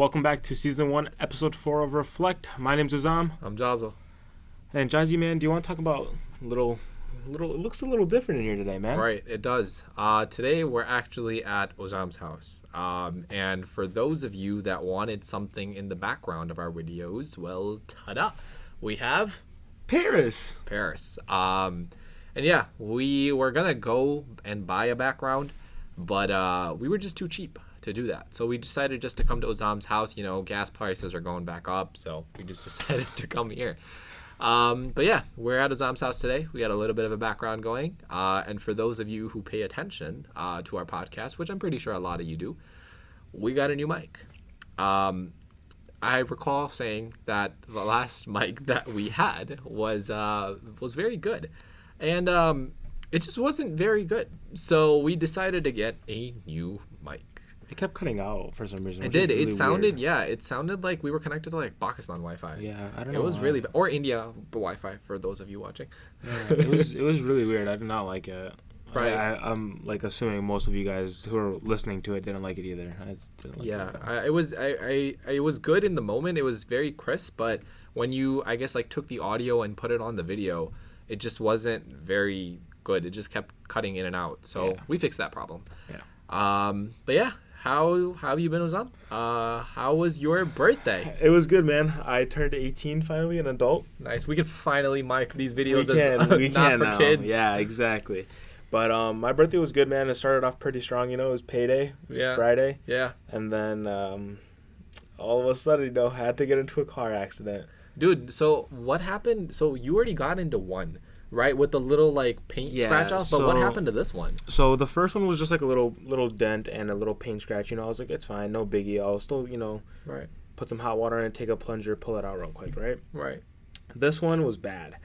welcome back to Season 1, Episode 4 of Reflect. My name's Azam. I'm Jazo. And Jazzy, man, do you want to talk about it looks a little different in here today, man. Right, it does. Today we're actually at Ozam's house. And for those of you that wanted something in the background of our videos, well, ta-da! We have Paris. And yeah, we were going to go and buy a background, but we were just too cheap to do that. So we decided just to come to Ozam's house. You know, gas prices are going back up, so we just decided to come here. But yeah, we're at Ozam's house today. We got a little bit of a background going. And for those of you who pay attention to our podcast, which I'm pretty sure a lot of you do, we got a new mic. I recall saying that the last mic that we had was very good. And it just wasn't very good. So we decided to get a new mic. It kept cutting out for some reason. It did. Really it sounded, weird. It sounded like we were connected to like Pakistan Wi-Fi. Yeah, I don't know. It was really bad. Or India Wi-Fi for those of you watching. Yeah, it was really weird. I did not like it. Right. I'm like assuming most of you guys who are listening to it didn't like it either. I didn't like it. It was good in the moment. It was very crisp, but when you, I guess, like took the audio and put it on the video, it just wasn't very good. It just kept cutting in and out. So we fixed that problem. Yeah. But yeah. How have you been, Ozam? How was your birthday? It was good, man. I turned 18 finally, an adult. Nice. We can finally mic these videos we not can for now. kids. Yeah, exactly. But my birthday was good, man. It started off pretty strong, you know. It was payday. It was Friday. Yeah. And then all of a sudden, you know, I had to get into a car accident. Dude, so what happened? So you already got into one, right, with the little like paint scratch off, but what happened to this one? So the first one was just like a little dent and a little paint scratch. You know, I was like, it's fine, no biggie. I'll still, you know, put some hot water in it, take a plunger, pull it out real quick, right? Right. This one was bad.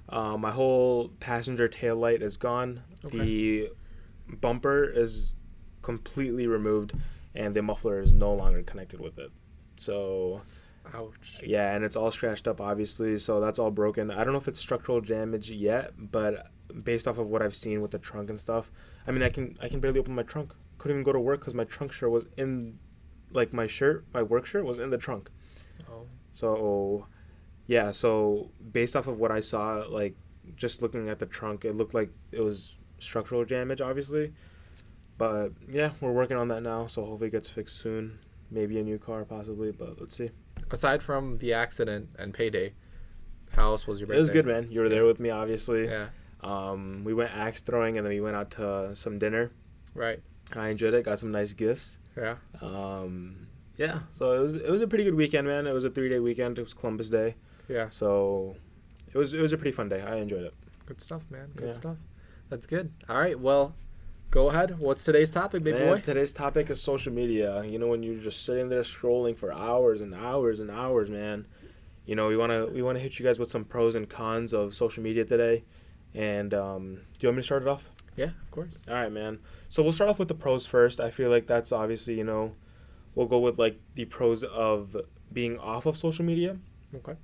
My whole passenger tail light is gone. Okay. The bumper is completely removed, and the muffler is no longer connected with it. So... Ouch. Yeah, and it's all scratched up, obviously, so that's all broken. I don't know if it's structural damage yet, but based off of what I've seen with the trunk and stuff, I mean, I can barely open my trunk. Couldn't even go to work because my trunk shirt was in, like, my work shirt was in the trunk. Oh. So, yeah, so based off of what I saw, like, just looking at the trunk, it looked like it was structural damage, obviously. But, yeah, we're working on that now, so hopefully it gets fixed soon. Maybe a new car, possibly, but let's see. Aside from the accident and payday, how else was your birthday? It was good, man. You were there with me, obviously. Yeah. We went axe throwing, and then we went out to some dinner. Right. I enjoyed it. Got some nice gifts. Yeah. Yeah. So it was a pretty good weekend, man. It was a 3-day weekend. It was Columbus Day. Yeah. So it was a pretty fun day. I enjoyed it. Good stuff, man. Good stuff. That's good. All right. Well, go ahead. What's today's topic, big boy? Today's topic is social media. You know, when you're just sitting there scrolling for hours and hours and hours, man. You know, we wanna hit you guys with some pros and cons of social media today. And do you want me to start it off? Yeah, of course. All right, man. So we'll start off with the pros first. I feel like that's obviously, you know, we'll go with like the pros of being off of social media. Okay.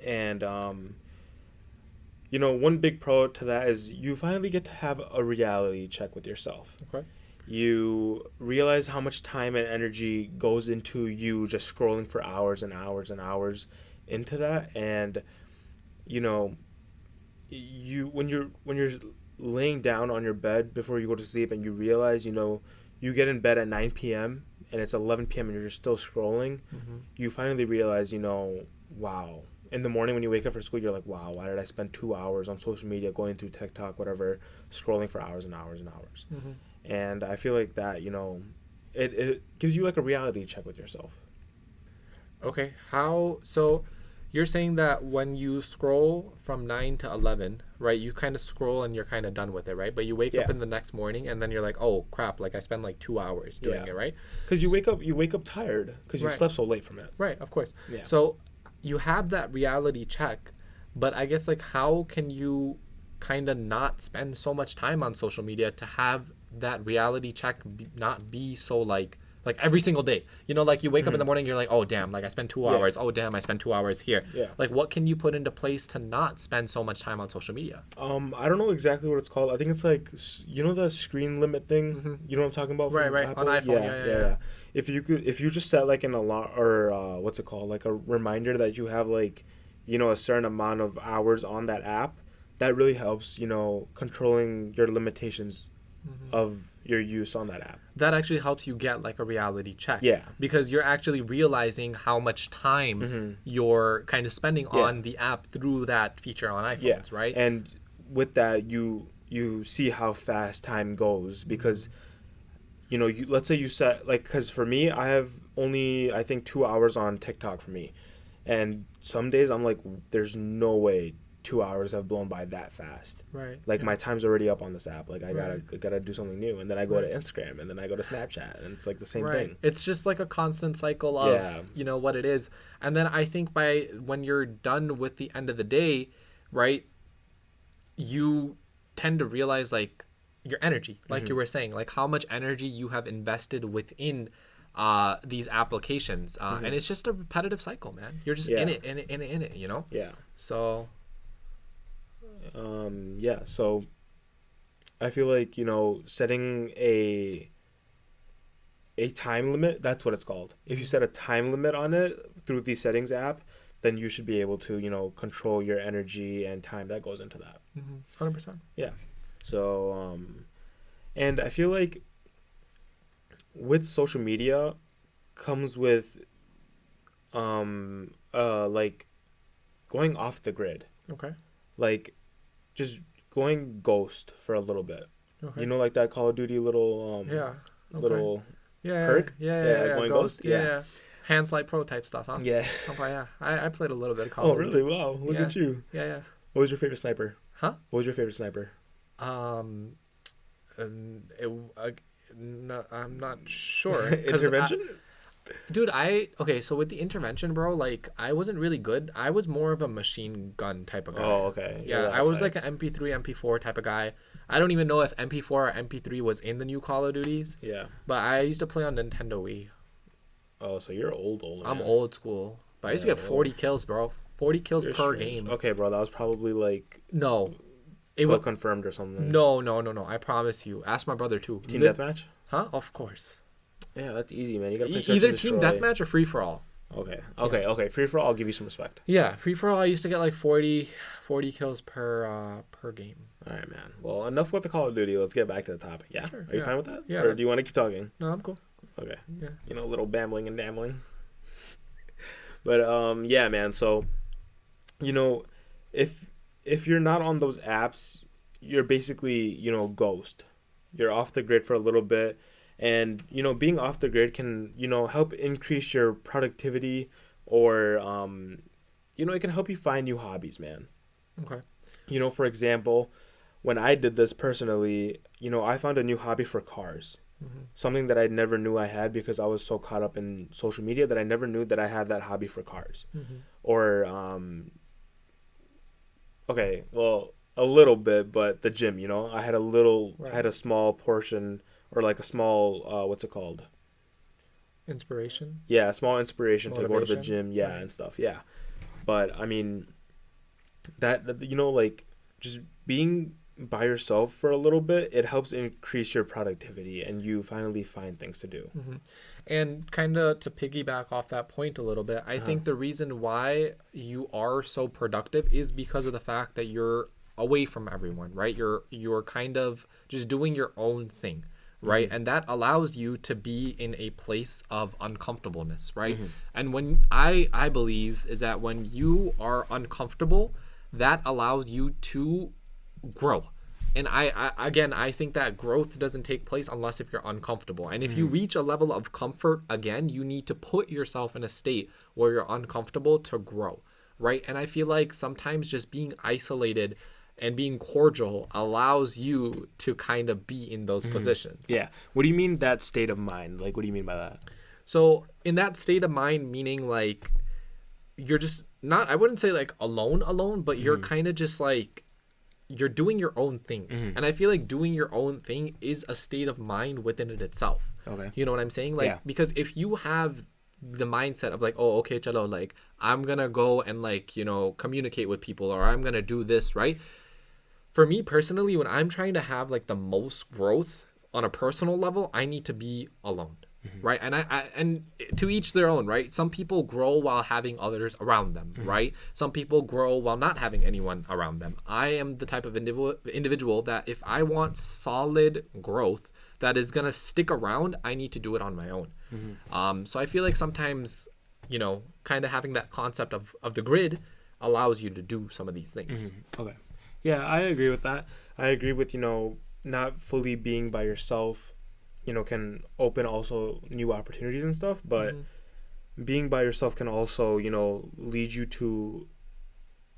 And you know, one big pro to that is you finally get to have a reality check with yourself. Okay. You realize how much time and energy goes into you just scrolling for hours and hours and hours into that. And, you know, when you're laying down on your bed before you go to sleep and you realize, you know, you get in bed at 9 p.m. and it's 11 p.m. and you're still scrolling, you finally realize, you know, wow. In the morning when you wake up for school, you're like, wow, why did I spend 2 hours on social media, going through TikTok, whatever, scrolling for hours and hours and hours. And I feel like that, you know, it gives you like a reality check with yourself. Okay. So you're saying that when you scroll from 9 to 11, right, you kind of scroll and you're kind of done with it, right? But you wake up in the next morning and then you're like, oh, crap, like I spent like 2 hours doing it, right? Because you wake up tired because you slept so late from it. Right, of course. Yeah. So you have that reality check, but I guess like how can you kind of not spend so much time on social media to have that reality check not be so like like every single day. You know, like you wake up in the morning, you're like, oh damn, like I spent 2 Yeah. hours. Oh damn, I spent 2 hours here. Yeah. Like what can you put into place to not spend so much time on social media? I don't know exactly what it's called. I think it's like you know the screen limit thing. You know what I'm talking about? Right, from right. Apple? On iPhone, yeah. If you just set like an alarm or what's it called, like a reminder that you have like, you know, a certain amount of hours on that app, that really helps. You know, controlling your limitations of your use on that app. That actually helps you get like a reality check. Yeah. Because you're actually realizing how much time you're kind of spending Yeah. on the app through that feature on iPhones, right? And with that, you see how fast time goes because, you know, you let's say you set like because for me, I have only I think 2 hours on TikTok for me, and some days I'm like, there's no way 2 hours have blown by that fast. Right. Like yeah. my time's already up on this app. Like I Right. gotta do something new, and then I go to Right. Instagram, and then I go to Snapchat, and it's like the same Right. thing. It's just like a constant cycle of, Yeah. you know, what it is. And then I think by when you're done with the end of the day, right, you tend to realize like your energy, like you were saying, like how much energy you have invested within these applications. And it's just a repetitive cycle, man. You're just in Yeah. it, in it, in it, in it, you know? Yeah. So, Yeah. So I feel like, you know, setting a time limit, that's what it's called. If you set a time limit on it through the settings app, then you should be able to, you know, control your energy and time that goes into that. 100%. Yeah. So, and I feel like with social media comes with, like going off the grid, Okay. like just going ghost for a little bit. Okay. You know, like that Call of Duty little, Yeah. Okay. little Yeah. perk? Yeah. Going ghost? Yeah. Yeah. Yeah. Hand slide pro type stuff, huh? Yeah. Okay, yeah. I played a little bit of Call Oh, of really? Duty. Wow. Look Yeah. at you. Yeah. What was your favorite sniper? Huh? What was your favorite sniper? Um, and no, I'm not sure. 'Cause Intervention? dude, okay, so with the intervention, bro, like I wasn't really good. I was more of a machine gun type of guy. Oh, okay. Yeah, You're I that was type. like an MP3, MP4 type of guy. I don't even know if MP4 or MP3 was in the new Call of Duties, Yeah. but I used to play on Nintendo Wii. Oh, so you're old, I'm man. old school, but I used to Yeah, get 40 kills, bro. 40 kills You're per strange. game. Okay, bro, that was probably like No, it 12 was confirmed or something. no. I promise you. Ask my brother too. Team deathmatch? Huh? Of course. Yeah, that's easy, man. You gotta play Search Either and team Destroy. deathmatch or free for all. Okay. Free for all, I'll give you some respect. Yeah, free for all. I used to get like 40 kills per game. All right, man. Well, enough with the Call of Duty. Let's get back to the topic. Yeah. Sure, Are you yeah. fine with that? Yeah. Or do you want to keep talking? No, I'm cool. Okay. Yeah. You know, a little bambling and dambling. But yeah, man. So, you know, if you're not on those apps, you're basically, you know, ghost. You're off the grid for a little bit, and you know, being off the grid can, you know, help increase your productivity, or you know, it can help you find new hobbies, man. Okay. You know, for example, when I did this personally, you know, I found a new hobby for cars. Something that I never knew I had because I was so caught up in social media that I never knew that I had that hobby for cars. Or okay, well, a little bit, but the gym, you know, I had I had a small portion, or like a small what's it called? Inspiration. Yeah, a small inspiration to go to the Motivation? gym, yeah, Right. and stuff. Yeah. But I mean, that you know, like just being by yourself for a little bit, it helps increase your productivity, and you finally find things to do. And kind of to piggyback off that point a little bit, I think the reason why you are so productive is because of the fact that you're away from everyone, right? You're kind of just doing your own thing, right? And that allows you to be in a place of uncomfortableness, right? And when I believe is that when you are uncomfortable, that allows you to grow. And I think that growth doesn't take place unless if you're uncomfortable. And if you reach a level of comfort again, you need to put yourself in a state where you're uncomfortable to grow, right? And I feel like sometimes just being isolated and being cordial allows you to kind of be in those positions. Yeah. What do you mean that state of mind? Like, what do you mean by that? So in that state of mind, meaning like you're just not, I wouldn't say like alone, but you're kind of just like, you're doing your own thing. And I feel like doing your own thing is a state of mind within it itself. Okay. You know what I'm saying? Like, Yeah. because if you have the mindset of like, oh, okay, chalo, like I'm gonna go and like, you know, communicate with people, or I'm gonna do this, right? For me personally, when I'm trying to have like the most growth on a personal level, I need to be alone. Right. And and to each their own, right? Some people grow while having others around them, right? Some people grow while not having anyone around them. I am the type of individual that if I want solid growth that is going to stick around, I need to do it on my own. So I feel like sometimes, you know, kind of having that concept of the grid allows you to do some of these things. Okay. Yeah, I agree with that. I agree with, you know, not fully being by yourself, you know, can open also new opportunities and stuff, but being by yourself can also, you know, lead you to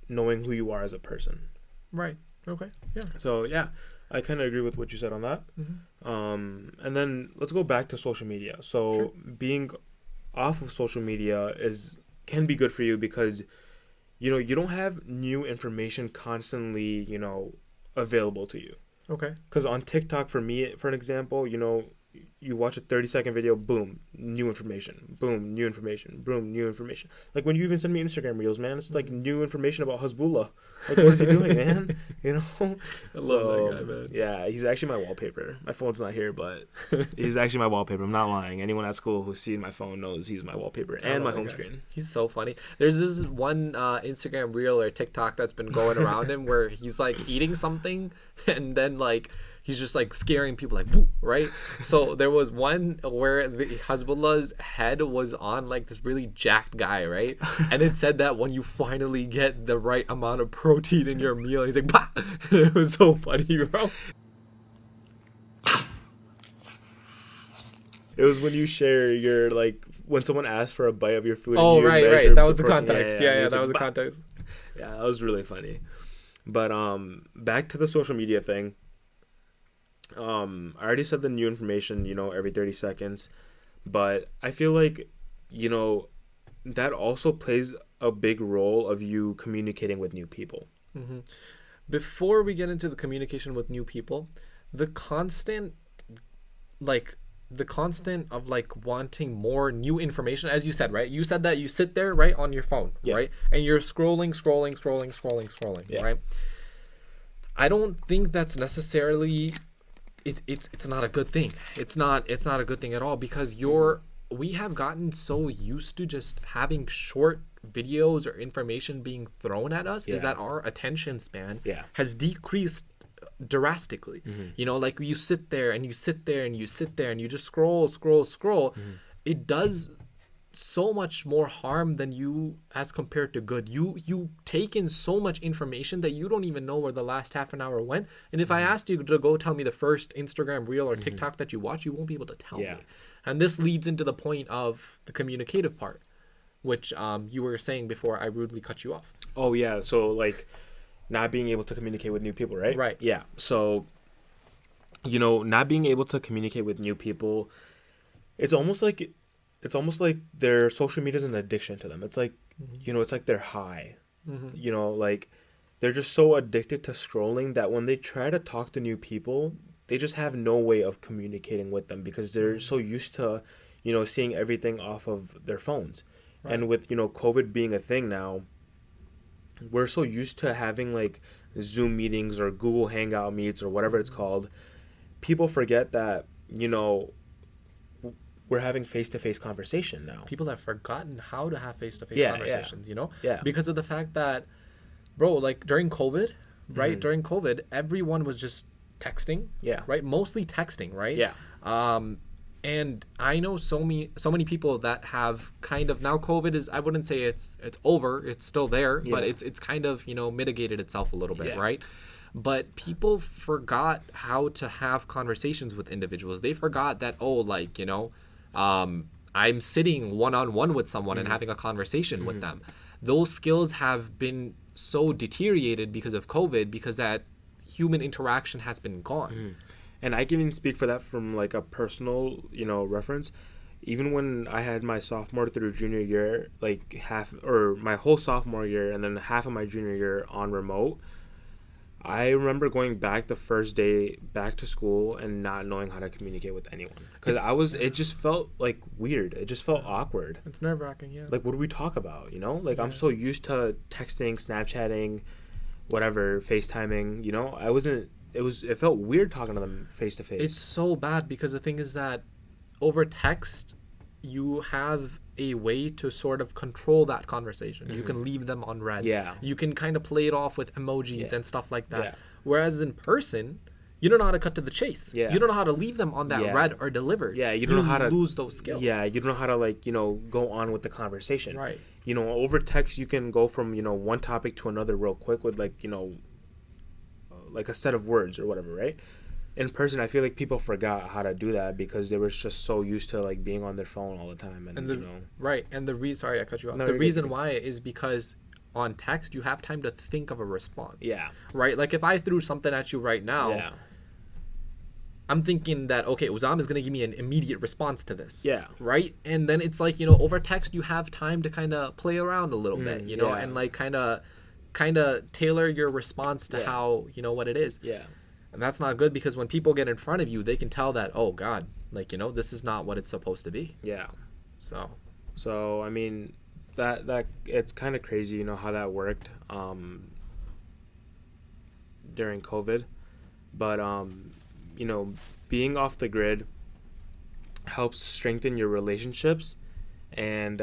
knowing who you are as a person. Right. Okay. Yeah. So yeah, I kind of agree with what you said on that. And then let's go back to social media. So being off of social media can be good for you because, you know, you don't have new information constantly, you know, available to you. Okay. Because on TikTok, for me, for an example, you know, you watch a 30-second video, boom, new information, boom, new information, boom, new information. Like when you even send me Instagram reels, man, it's like new information about Hezbollah. Like, what is he doing, man? You know? I love that guy, man. Yeah, he's actually my wallpaper. My phone's not here, but he's actually my wallpaper. I'm not lying. Anyone at school who's seen my phone knows he's my wallpaper and my home screen. He's so funny. There's this one Instagram reel or TikTok that's been going around him where he's like eating something and then like he's just like scaring people like boo, right? So there was one where the Hezbollah's head was on like this really jacked guy, right? And it said that when you finally get the right amount of protein in your meal, he's like bah! It was so funny, bro. It was when you share your, like, when someone asks for a bite of your food. Oh, and you right. That was the context. Yeah, that was the context. Yeah, that was really funny. But back to the social media thing. I already said the new information, you know, every 30 seconds. But I feel like, you know, that also plays a big role of you communicating with new people. Before we get into the communication with new people, the constant of like wanting more new information, as you said, right? You said that you sit there, right, on your phone, right? And you're scrolling, Yeah. right? I don't think that's necessarily it's not a good thing. It's not a good thing at all because we have gotten so used to just having short videos or information being thrown at us is that our attention span has decreased drastically. You know, like you sit there and you sit there and you sit there and you just scroll. It does so much more harm than you as compared to good. You take in so much information that you don't even know where the last half an hour went. And if I asked you to go tell me the first Instagram reel or TikTok that you watch, you won't be able to tell me. And this leads into the point of the communicative part, which you were saying before I rudely cut you off. Oh yeah, so like not being able to communicate with new people, right? Right. Yeah. So, you know, not being able to communicate with new people, it's almost like their social media is an addiction to them. It's like, you know, it's like they're high. You know, like they're just so addicted to scrolling that when they try to talk to new people, they just have no way of communicating with them because they're so used to, you know, seeing everything off of their phones. Right. And with, you know, COVID being a thing now, we're so used to having like Zoom meetings or Google Hangout meets or whatever it's called. People forget that, you know, we're having face-to-face conversation now. People have forgotten how to have face-to-face conversations, you know? Yeah. Because of the fact that, bro, like during COVID, right? During COVID, everyone was just texting. Yeah. Right? Mostly texting, right? Yeah. And I know so many people that have kind of, now COVID is, I wouldn't say it's over, it's still there, but it's kind of, you know, mitigated itself a little bit, right? But people forgot how to have conversations with individuals. They forgot that, oh, like, you know, I'm sitting one-on-one with someone and having a conversation with them. Those skills have been so deteriorated because of COVID, because that human interaction has been gone. And I can even speak for that from like a personal, you know, reference. Even when I had my sophomore through junior year, like my whole sophomore year and then half of my junior year on remote, I remember going back the first day back to school and not knowing how to communicate with anyone because it just felt like weird. It just felt awkward. It's nerve-wracking, yeah. Like, what do we talk about? Like, Yeah. I'm so used to texting, Snapchatting, whatever, FaceTiming. It felt weird talking to them face to face. It's so bad because the thing is that over text, you have a way to sort of control that conversation. You can leave them on red. Yeah. You can kind of play it off with emojis Yeah. and stuff like that. Yeah. Whereas in person, you don't know how to cut to the chase. Yeah. You don't know how to leave them on that Yeah. red or delivered. Yeah, you don't know how to lose those skills. Yeah, you don't know how to, like, go on with the conversation. Right. Over text you can go from, one topic to another real quick with, like, like a set of words or whatever, right? In person, I feel like people forgot how to do that because they were just so used to, like, being on their phone all the time, Right. And sorry, I cut you off. No, the you're reason good. why is because on text you have time to think of a response. Yeah. Right? Like if I threw something at you right now, Yeah. I'm thinking that, okay, Uzam is going to give me an immediate response to this. Yeah. Right? And then it's like, over text, you have time to kind of play around a little bit, yeah. and like kind of tailor your response to how, what it is. Yeah. And that's not good because when people get in front of you, they can tell that, oh, God, like, this is not what it's supposed to be. Yeah. So, I mean, that it's kind of crazy, how that worked during COVID. But, being off the grid helps strengthen your relationships. And,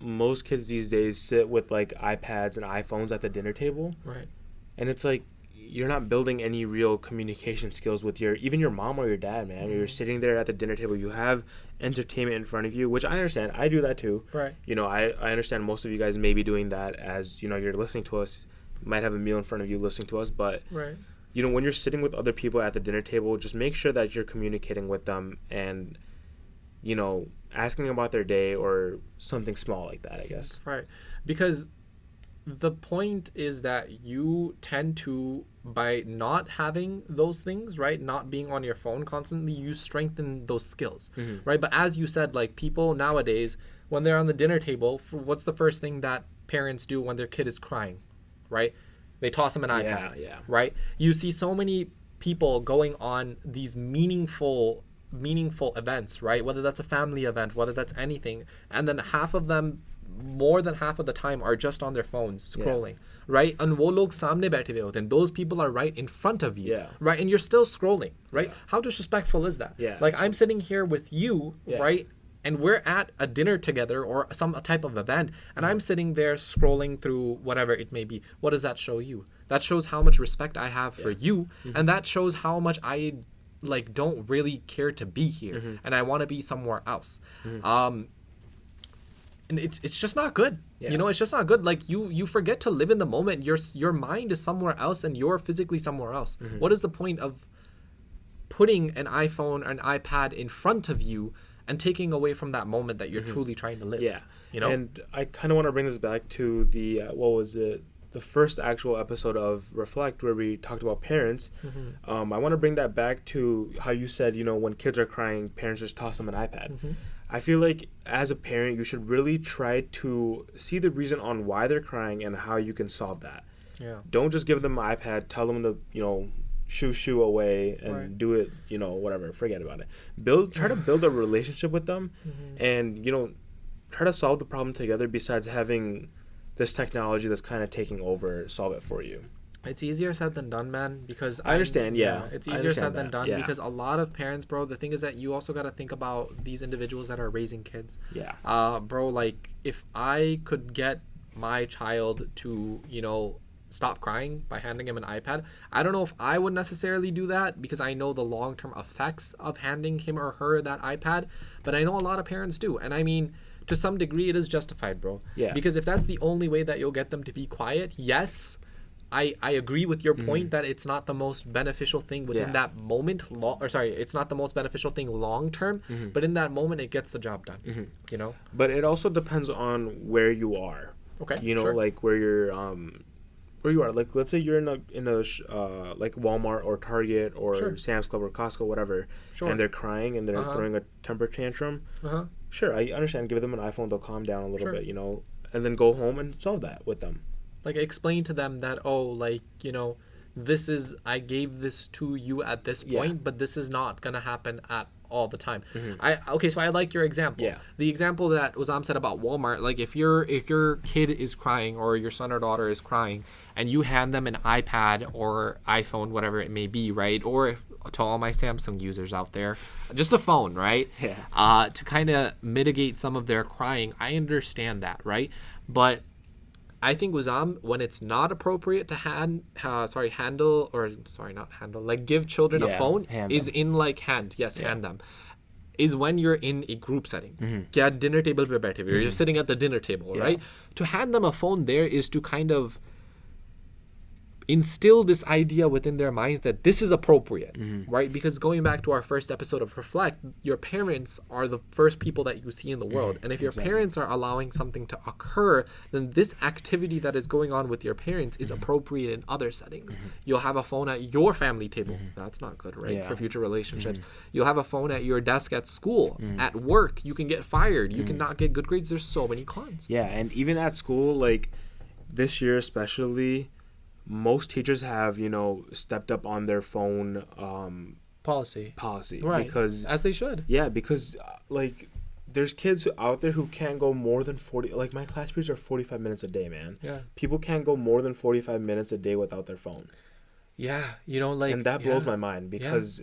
most kids these days sit with, like, iPads and iPhones at the dinner table. right. And it's like, you're not building any real communication skills with even your mom or your dad, man. You're sitting there at the dinner table. You have entertainment in front of you, which I understand. I do that too. Right. I understand most of you guys may be doing that as, you're listening to us. You might have a meal in front of you listening to us. But, Right. when you're sitting with other people at the dinner table, just make sure that you're communicating with them and, asking about their day or something small like that, I guess. Right. Because the point is that you tend to, by not having those things, right, not being on your phone constantly, you strengthen those skills, right? But as you said, like, people nowadays, when they're on the dinner table, what's the first thing that parents do when their kid is crying, right? They toss them an iPad, Yeah. right? You see so many people going on these meaningful events, right? Whether that's a family event, whether that's anything, and then more than half of the time are just on their phones scrolling, right? And wo log samne baithe hue hote hain. Those people are right in front of you, right? And you're still scrolling, right? Yeah. How disrespectful is that? Yeah. Like, I'm sitting here with you, Yeah. right? And we're at a dinner together or some type of event, and I'm sitting there scrolling through whatever it may be. What does that show you? That shows how much respect I have for you, and that shows how much I, like, don't really care to be here, and I want to be somewhere else. And it's just not good. Yeah. It's just not good. Like, you forget to live in the moment. Your mind is somewhere else and you're physically somewhere else. What is the point of putting an iPhone or an iPad in front of you and taking away from that moment that you're truly trying to live? Yeah. And I kind of want to bring this back to the, the first actual episode of Reflect where we talked about parents. I want to bring that back to how you said, when kids are crying, parents just toss them an iPad. I feel like as a parent, you should really try to see the reason on why they're crying and how you can solve that. Yeah. Don't just give them an iPad, tell them to, shoo away and do it, whatever, forget about it. Try to build a relationship with them and, try to solve the problem together besides having this technology that's kind of taking over, solve it for you. It's easier said than done, man, because I understand, yeah. It's I easier said understand than that, done yeah. because a lot of parents, bro, the thing is that you also got to think about these individuals that are raising kids. Yeah. Bro, like, if I could get my child to, stop crying by handing him an iPad, I don't know if I would necessarily do that because I know the long-term effects of handing him or her that iPad, but I know a lot of parents do. And I mean, to some degree, it is justified, bro. Yeah. Because if that's the only way that you'll get them to be quiet, yes, I agree with your point that it's not the most beneficial thing within that moment. It's not the most beneficial thing long term, but in that moment, it gets the job done. But it also depends on where you are. Okay. Sure. Like where you're where you are. Like, let's say you're in a like Walmart or Target or Sam's Club or Costco, whatever, and they're crying and they're throwing a temper tantrum. Sure, I understand. Give them an iPhone, they'll calm down a little bit, and then go home and solve that with them. Like explain to them that, oh, like, you know, this is, I gave this to you at this point, but this is not gonna happen at all the time. Okay, so I like your example. Yeah. The example that Uzam said about Walmart, like if your kid is crying or your son or daughter is crying and you hand them an iPad or iPhone, whatever it may be, right? Or if, to all my Samsung users out there, just a phone, right? Yeah. To kind of mitigate some of their crying. I understand that, right? But I think Uzam, when it's not appropriate to handle, or sorry, not handle, like give children a phone, is them. in like hand them, is when you're in a group setting. Kya dinner table pe baithe huए, you're sitting at the dinner table, right? To hand them a phone there is to kind of instill this idea within their minds that this is appropriate, right? Because going back to our first episode of Reflect, your parents are the first people that you see in the world. And if your parents are allowing something to occur, then this activity that is going on with your parents is appropriate in other settings. You'll have a phone at your family table. That's not good, right? For future relationships. You'll have a phone at your desk at school, at work. You can get fired. You can not get good grades. There's so many cons. Yeah, and even at school, like this year especially, most teachers have, you know, stepped up on their phone policy, right? Because as they should. Yeah, because like there's kids out there who can't go more than 40. Like my class periods are 45 minutes a day, man. Yeah, people can't go more than 45 minutes a day without their phone. Yeah, you know, like, and that blows my mind because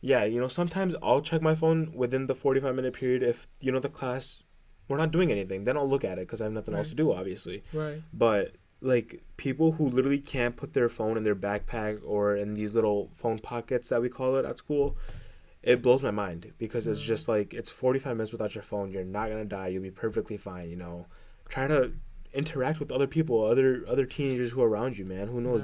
you know, sometimes I'll check my phone within the 45-minute period if, you know, the class, we're not doing anything, then I'll look at it because I have nothing else to do, obviously. Right. But like people who literally can't put their phone in their backpack or in these little phone pockets that we call it at school, it blows my mind because it's just like, it's 45 minutes without your phone. You're not gonna die. You'll be perfectly fine. You know, try to interact with other people, other teenagers who are around you, man. Who knows?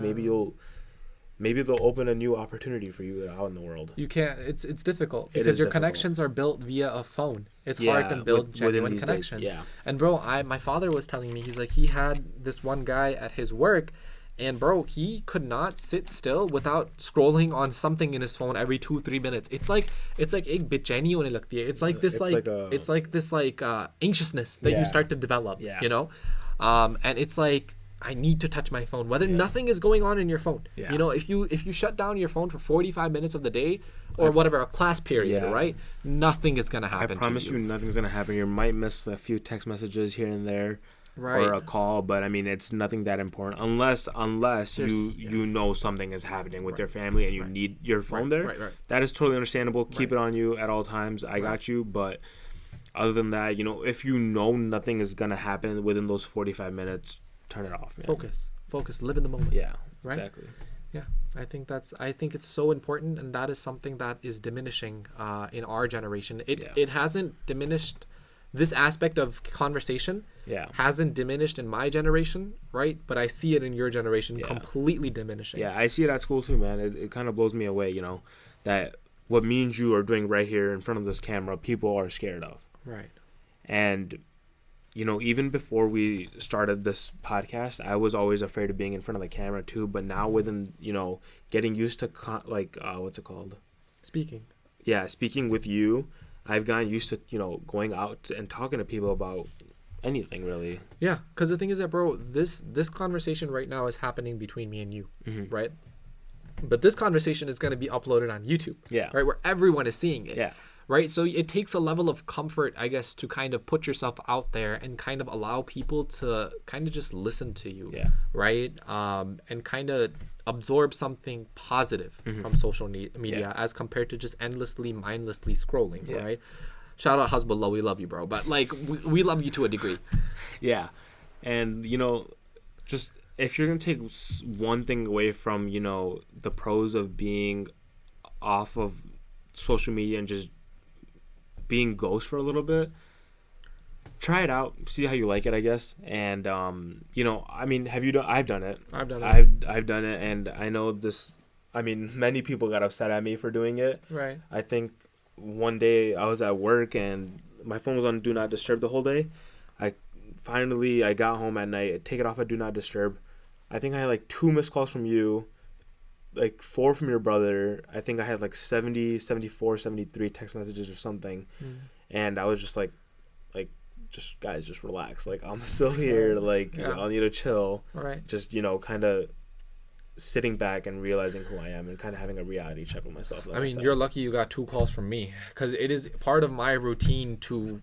Maybe they'll open a new opportunity for you out in the world. You can't. It's difficult because your connections are built via a phone. It's hard to build genuine connections. Days, And bro, my father was telling me, he's like, he had this one guy at his work, and bro, he could not sit still without scrolling on something in his phone every 2-3 minutes. It's like ek bechani hone lagti hai. It's like this anxiousness that you start to develop. You know, and it's like, I need to touch my phone, whether nothing is going on in your phone. You know, if you shut down your phone for 45 minutes of the day or whatever, a class period, right? Nothing is going to happen. I promise you nothing's going to happen. You might miss a few text messages here and there, or a call, but I mean, it's nothing that important unless you know something is happening with your family and you need your phone there. That is totally understandable. Keep it on you at all times. I got you, but other than that, you know, if you know nothing is going to happen within those 45 minutes, turn it off, man. Focus, live in the moment. Yeah, right? Exactly. Yeah, I think it's so important, and that is something that is diminishing in our generation. It hasn't diminished. This aspect of conversation hasn't diminished in my generation, right? But I see it in your generation completely diminishing. Yeah, I see it at school too, man. It kind of blows me away, you know, that what me and you are doing right here in front of this camera, people are scared of. Right. And you know, even before we started this podcast, I was always afraid of being in front of the camera too. But now, within, you know, getting used to what's it called? Speaking. Yeah, speaking with you, I've gotten used to, you know, going out and talking to people about anything really. Yeah, because the thing is that, bro, this conversation right now is happening between me and you, right? But this conversation is going to be uploaded on YouTube, right, where everyone is seeing it. Yeah. Right, so it takes a level of comfort, I guess, to kind of put yourself out there and kind of allow people to kind of just listen to you, right? And kind of absorb something positive from social media as compared to just endlessly, mindlessly scrolling, right? Shout out Hezbollah, we love you, bro. But like, we love you to a degree. Yeah, and you know, just if you're gonna take one thing away from, you know, the pros of being off of social media and just being ghost for a little bit, try it out, see how you like it, I guess. And you know, I mean, have you done? I've done it. I've done it, and I know this. I mean, many people got upset at me for doing it. Right. I think one day I was at work and my phone was on Do Not Disturb the whole day. I got home at night, take it off at Do Not Disturb. I think I had like 2 missed calls from you, like 4 from your brother. I think I had like 70, 74, 73 text messages or something. And I was just like just guys, just relax. Like I'm still here. Like I'll need to chill. Right. Just kind of sitting back and realizing who I am and kind of having a reality check with myself. I mean, you're lucky you got 2 calls from me, because it is part of my routine to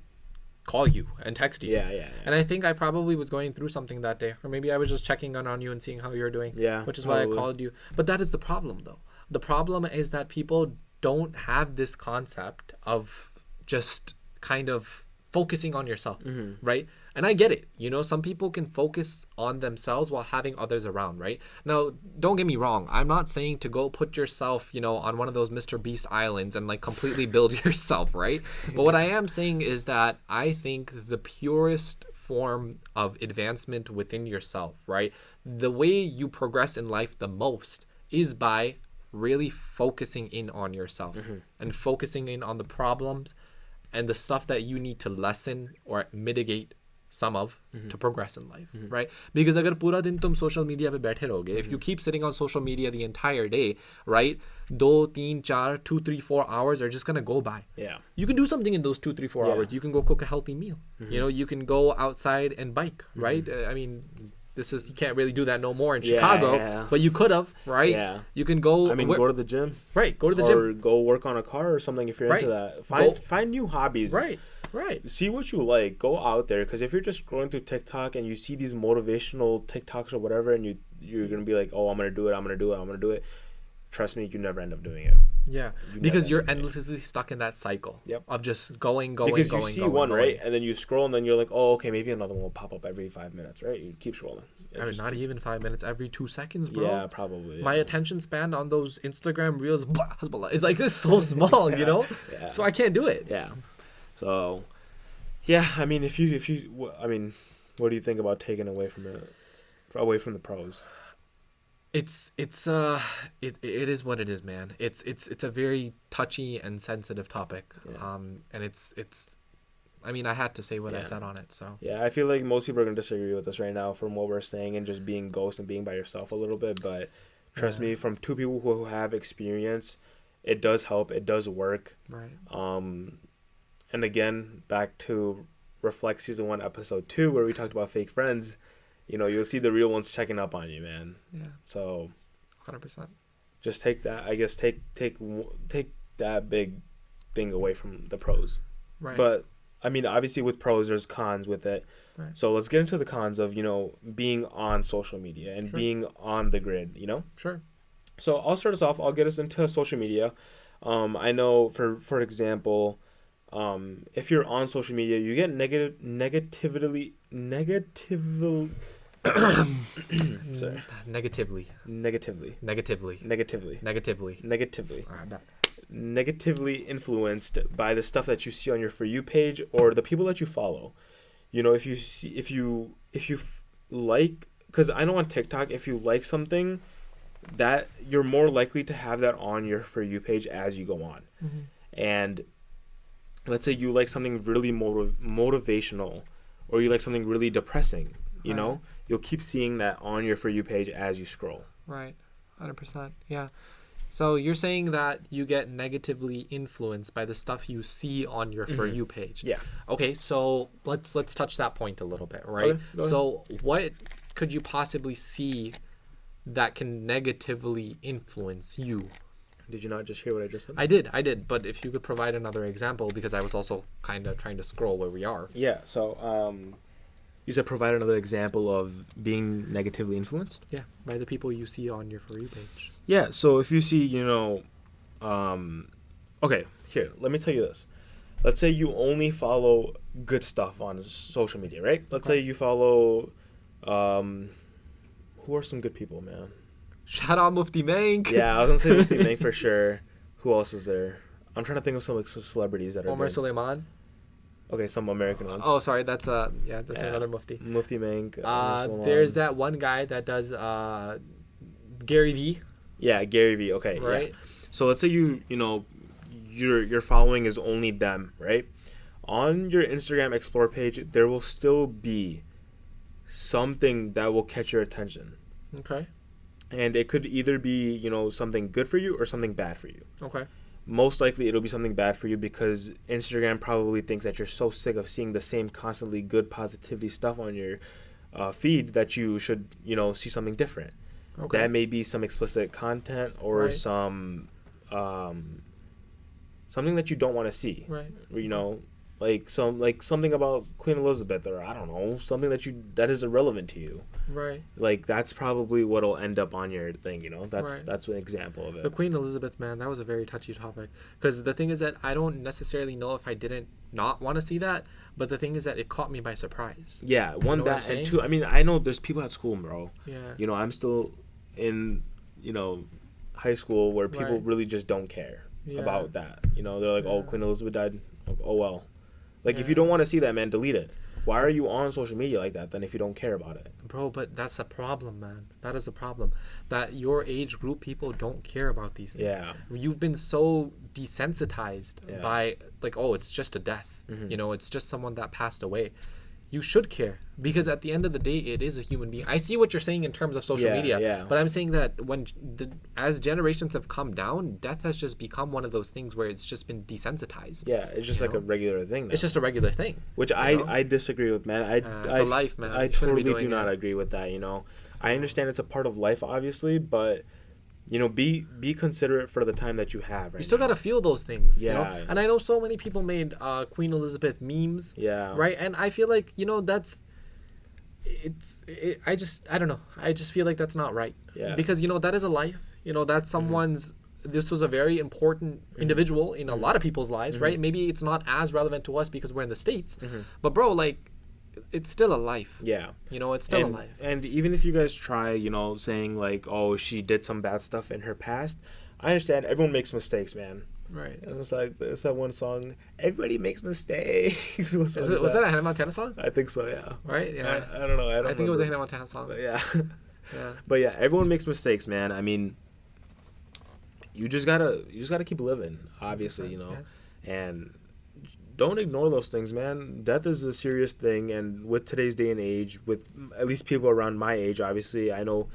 call you and text you. Yeah. And I think I probably was going through something that day, or maybe I was just checking on you and seeing how you're doing. Yeah, which is why I called you. But that is the problem, though. The problem is that people don't have this concept of just kind of focusing on yourself, right? And I get it. Some people can focus on themselves while having others around, right? Now, don't get me wrong. I'm not saying to go put yourself, on one of those Mr. Beast islands and like completely build yourself, right? But what I am saying is that I think the purest form of advancement within yourself, right? The way you progress in life the most is by really focusing in on yourself and focusing in on the problems and the stuff that you need to lessen or mitigate some of to progress in life, right? Because agar pura din tum social media pe baithe rahoge, if you keep sitting on social media the entire day, right? 2, 3, 4, 2, 3, 4 hours are just gonna go by. Yeah. You can do something in those 2, 3, 4 hours. You can go cook a healthy meal. You can go outside and bike, right? I mean, you can't really do that no more in Chicago, but you could have, right? Yeah. You can go. Go to the gym. Right. Go to the gym. Or go work on a car or something if you're into that. Find new hobbies. Right. See what you like. Go out there, because if you're just scrolling through TikTok and you see these motivational TikToks or whatever, and you're gonna be like, oh, I'm gonna do it. Trust me, you never end up doing it. Yeah, because you're endlessly stuck in that cycle of just going. Because you see one, right? And then you scroll, and then you're like, oh, okay, maybe another one will pop up every 5 minutes, right? You keep scrolling. I mean, not even 5 minutes, every 2 seconds, bro. Yeah, probably. My attention span on those Instagram reels is like this so small, Yeah. So I can't do it. Yeah. So, yeah, I mean, what do you think about taking away from the pros? It is what it is, man. It's a very touchy and sensitive topic. And it's I mean, I had to say what I said on it. So yeah, I feel like most people are gonna disagree with us right now from what we're saying and just being ghost and being by yourself a little bit. But trust me, from 2 people who have experience, it does help. It does work. Right. And again, back to Reflect Season 1, Episode 2, where we talked about fake friends. You'll see the real ones checking up on you, man. Yeah. So, 100%. Just take that. I guess take that big thing away from the pros. Right. But I mean, obviously, with pros, there's cons with it. Right. So let's get into the cons of being on social media and being on the grid. Sure. So I'll start us off. I'll get us into social media. I know, for example, if you're on social media, you get negatively. Sorry. Negatively. All right, negatively influenced by the stuff that you see on your For You page or the people that you follow. If you like, because I know on TikTok, if you like something, that you're more likely to have that on your For You page as you go on. And let's say you like something really motivational, or you like something really depressing, you'll keep seeing that on your For You page as you scroll. Right. 100%. Yeah. So you're saying that you get negatively influenced by the stuff you see on your For You page. Yeah. Okay, so let's touch that point a little bit, right? Okay, so what could you possibly see that can negatively influence you? Did you not just hear what I just said? I did. But if you could provide another example, because I was also kind of trying to scroll where we are. Yeah. So, you said provide another example of being negatively influenced? Yeah, by the people you see on your For You page. Yeah. So if you see, okay, here, let me tell you this. Let's say you only follow good stuff on social media, right? Let's say you follow, who are some good people, man? Shout out Mufti Mank. Yeah, I was gonna say Mufti Mank for sure. Who else is there? I'm trying to think of some celebrities that are Omar good. Suleiman. Okay, some American ones. Oh, sorry, that's another Mufti. Mufti Mank. There's that one guy that does Gary Vee. Yeah, Gary Vee. Okay, right. Yeah. So let's say your following is only them, right? On your Instagram Explore page, there will still be something that will catch your attention. Okay. And it could either be, something good for you or something bad for you. Okay. most likely it'll be something bad for you because Instagram probably thinks that you're so sick of seeing the same constantly good positivity stuff on your feed that you should, see something different. Okay. That may be some explicit content or Right. some something that you don't want to see. Right. Like something about Queen Elizabeth, or I don't know, something that is irrelevant to you. Right. Like that's probably what'll end up on your thing. Right. That's an example of The it. Queen Elizabeth, man, that was a very touchy topic. Because the thing is that I don't necessarily know if I didn't not want to see that, but the thing is that it caught me by surprise. Yeah, one, know what I'm that, and saying? two. I mean, I know there's people at school, bro. Yeah. I'm still in high school where people Right. really just don't care Yeah. about that. They're like, oh, Yeah. Queen Elizabeth died. Oh well. Like if Yeah. you don't want to see that, man, delete it. Why are you on social media like that then if you don't care about it? Bro, but that's a problem, man. That is a problem. That your age group people don't care about these things. Yeah. You've been so desensitized Yeah. by, like, oh, it's just a death. Mhm. It's just someone that passed away. You should care because at the end of the day, it is a human being. I see what you're saying in terms of social Yeah, media, yeah. but I'm saying that as generations have come down, death has just become one of those things where it's just been desensitized. Yeah, it's just You like know? a regular thing now. It's just a regular thing. Which you know? I disagree with, man. It's a life, man. I You shouldn't be totally do doing not it. agree with that. I understand it's a part of life, obviously, but be considerate for the time that you have. Right You still now. gotta feel those things, you know? Yeah. And I know so many people made Queen Elizabeth memes, Yeah. right? And I feel like I don't know. I just feel like that's not right. Yeah. Because that is a life. That's someone's. This was a very important individual in a lot of people's lives, right? Maybe it's not as relevant to us because we're in the States, but bro, like, it's still a life. Yeah. It's still a life. And even if you guys try, saying like, oh, she did some bad stuff in her past, I understand everyone makes mistakes, man. Right. It's like it's that one song, everybody makes mistakes. Was that a Hannah Montana song? I think so, yeah. Right? Yeah. I don't know. I think it was a remember. Hannah Montana song. But yeah. Yeah. But yeah, everyone makes mistakes, man. I mean, you just gotta keep living, obviously, and don't ignore those things, man. Death is a serious thing, and with today's day and age, with at least people around my age, obviously, I know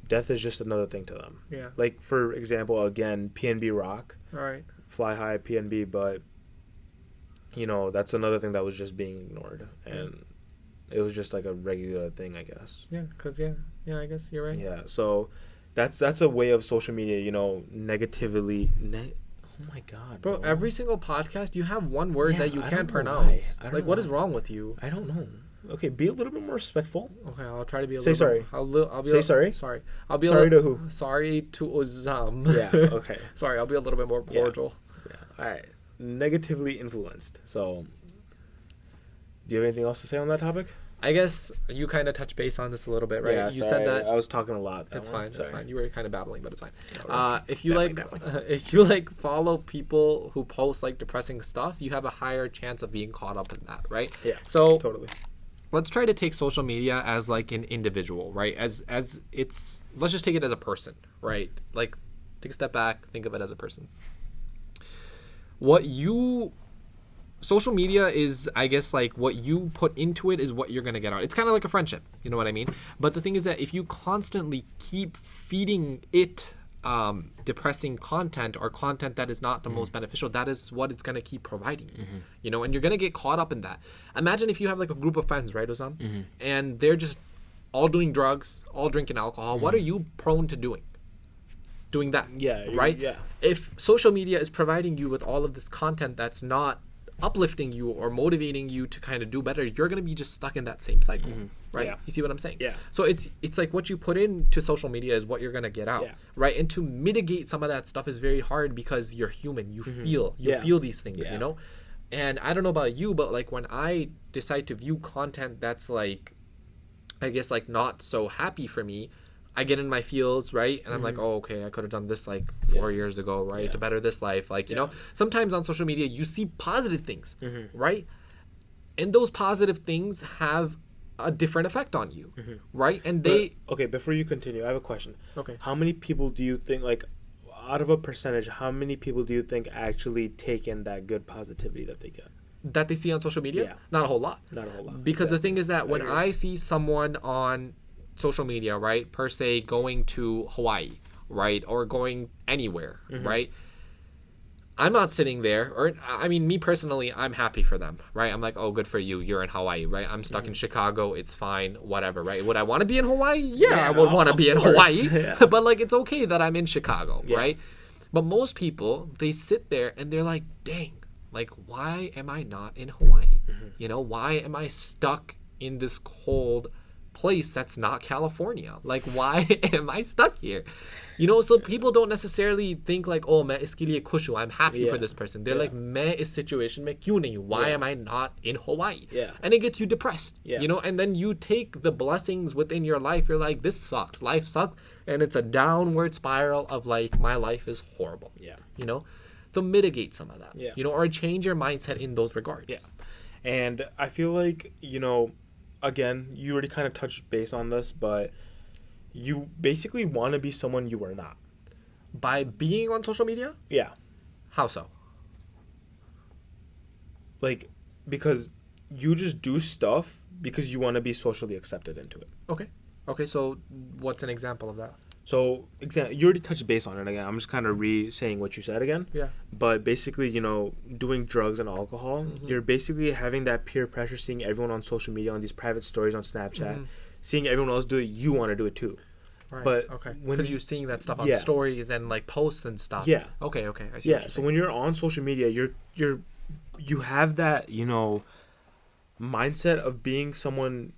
death is just another thing to them. Yeah. Like, for example, again, PNB Rock, All right. Fly High, PNB, but that's another thing that was just being ignored, and it was just like a regular thing, I guess. Yeah. Cause I guess you're right. Yeah, so that's a way of social media, negatively. Oh my god, Bro, every single podcast you have one word Yeah, that you I can't don't know pronounce. why. I don't Like, know what is why. wrong with you? I don't know. Okay, be a little bit more respectful. Okay, I'll try to be a Say little. sorry. Bit, I'll be Say a- sorry? Sorry. I'll be Sorry a to little, who? Sorry to Ozam. Yeah. Okay. Sorry, I'll be a little bit more Yeah. cordial. Yeah. All right. Negatively influenced. So, do you have anything else to say on that topic? I guess you kind of touched base on this a little bit, right? Yeah. You sorry, said that. I was talking a lot. It's that one. fine. It's Sorry. fine. You were kind of babbling, but it's fine. Yeah, If you babbling. if you follow people who post like depressing stuff, you have a higher chance of being caught up in that, right? Yeah. So Totally. let's try to take social media as like an individual, right? As it's let's just take it as a person, right? Like, take a step back, think of it as a person. Social media is, I guess, like what you put into it is what you're gonna get out. It's kind of like a friendship, you know what I mean? But the thing is that if you constantly keep feeding it depressing content or content that is not the most beneficial, that is what it's gonna keep providing you, and you're gonna get caught up in that. Imagine if you have like a group of friends, right, Ozam, and they're just all doing drugs, all drinking alcohol. What are you prone to doing? Doing that, Yeah, right? yeah. If social media is providing you with all of this content that's not uplifting you or motivating you to kind of do better, you're going to be just stuck in that same cycle, right? Yeah. You see what I'm saying? Yeah. So it's like what you put into social media is what you're going to get out, Yeah. right? And to mitigate some of that stuff is very hard because you're human. You feel Yeah. feel these things, Yeah. And I don't know about you, but like when I decide to view content that's like, I guess, like not so happy for me, I get in my feels, right? And I'm like, oh, okay, I could have done this like 4 years ago, right? Yeah. To better this life. Like, you know, sometimes on social media, you see positive things, right? And those positive things have a different effect on you, right? And Okay, before you continue, I have a question. Okay. How many people do you think, like, out of a percentage, how many people do you think actually take in that good positivity that they get? that they see on social media, Yeah. not a whole lot. Not a whole lot. Because the thing is that when agree. I see someone on social media, right, per se going to Hawaii, right, or going anywhere, right, I'm not sitting there, or I mean, me personally, I'm happy for them, right? I'm like, oh, good for you. You're in Hawaii, right? I'm stuck in Chicago. It's fine, whatever, right? Would I want to be in Hawaii? Yeah, I would want to of be in course. Hawaii, Yeah. but like, it's okay that I'm in Chicago, Yeah. right? But most people, they sit there and they're like, dang, like, why am I not in Hawaii? You know, why am I stuck in this cold place that's not California? Like, why am I stuck here? You know, so people don't necessarily think like, oh, मैं इसके लिए खुश हूँ, I'm happy for Yeah. this person. They're Yeah. like, मैं इस situation में क्यों नहीं हूँ? Why Yeah. am I not in Hawaii? Yeah. And it gets you depressed. Yeah. You know, and then you take the blessings within your life. You're like, this sucks. Life sucks. And it's a downward spiral of like, my life is horrible. Yeah. You know, to mitigate some of that. Yeah. You know, or change your mindset in those regards. Yeah. And I feel like, you know, again, you already kind of touched base on this, but you basically want to be someone you are not. By being on social media? Yeah. How so? Like, because you just do stuff because you want to be socially accepted into it. Okay. Okay, so what's an example of that? So, you already touched base on it again. I'm just kind of re-saying what you said again. Yeah. But basically, you know, doing drugs and alcohol, you're basically having that peer pressure, seeing everyone on social media, on these private stories on Snapchat, seeing everyone else do it, you want to do it too. Right. But okay, when because you're seeing that stuff on Yeah. stories and like posts and stuff. Yeah. Okay. Okay. I see. Yeah, What you're so saying. when you're on social media, you have that, you know, mindset of being someone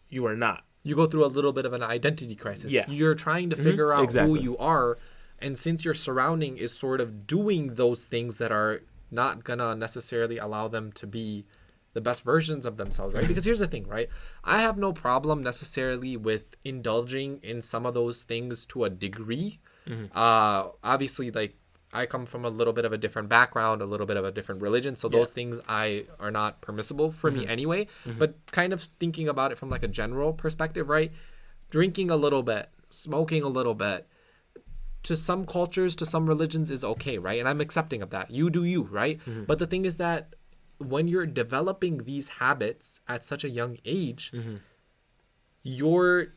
you are not. You go through a little bit of an identity crisis. Yeah. You're trying to figure out Exactly. who you are, and since your surrounding is sort of doing those things that are not gonna necessarily allow them to be the best versions of themselves, right? Because here's the thing, right? I have no problem necessarily with indulging in some of those things to a degree. Obviously, like, I come from a little bit of a different background, a little bit of a different religion, so those things are not permissible for me anyway. But kind of thinking about it from like a general perspective, right? Drinking a little bit, smoking a little bit, to some cultures, to some religions is okay, right? And I'm accepting of that. You do you, right? But the thing is that when you're developing these habits at such a young age, you're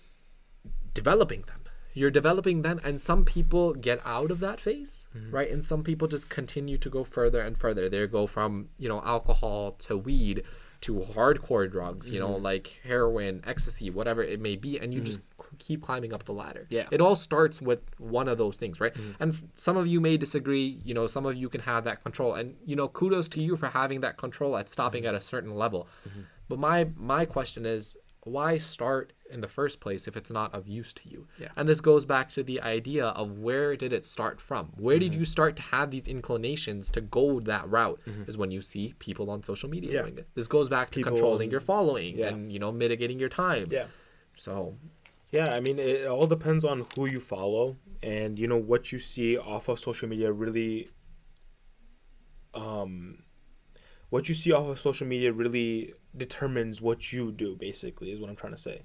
developing them. You're developing them, and some people get out of that phase, right? And some people just continue to go further and further. They go from, you know, alcohol to weed to hardcore drugs, you know, like heroin, ecstasy, whatever it may be, and you just keep climbing up the ladder. Yeah. It all starts with one of those things, right? And some of you may disagree, you know, some of you can have that control, and, you know, kudos to you for having that control at stopping at a certain level. But my question is, why start in the first place if it's not of use to you? Yeah. And this goes back to the idea of where did it start from? Where did you start to have these inclinations to go that route? Is when you see people on social media doing it. This goes back to People- controlling your following Yeah. and, you know, mitigating your time. Yeah. So, Yeah, I mean, it all depends on who you follow and, you know, what you see off of social media really, what you see off of social media really determines what you do, basically, is what I'm trying to say.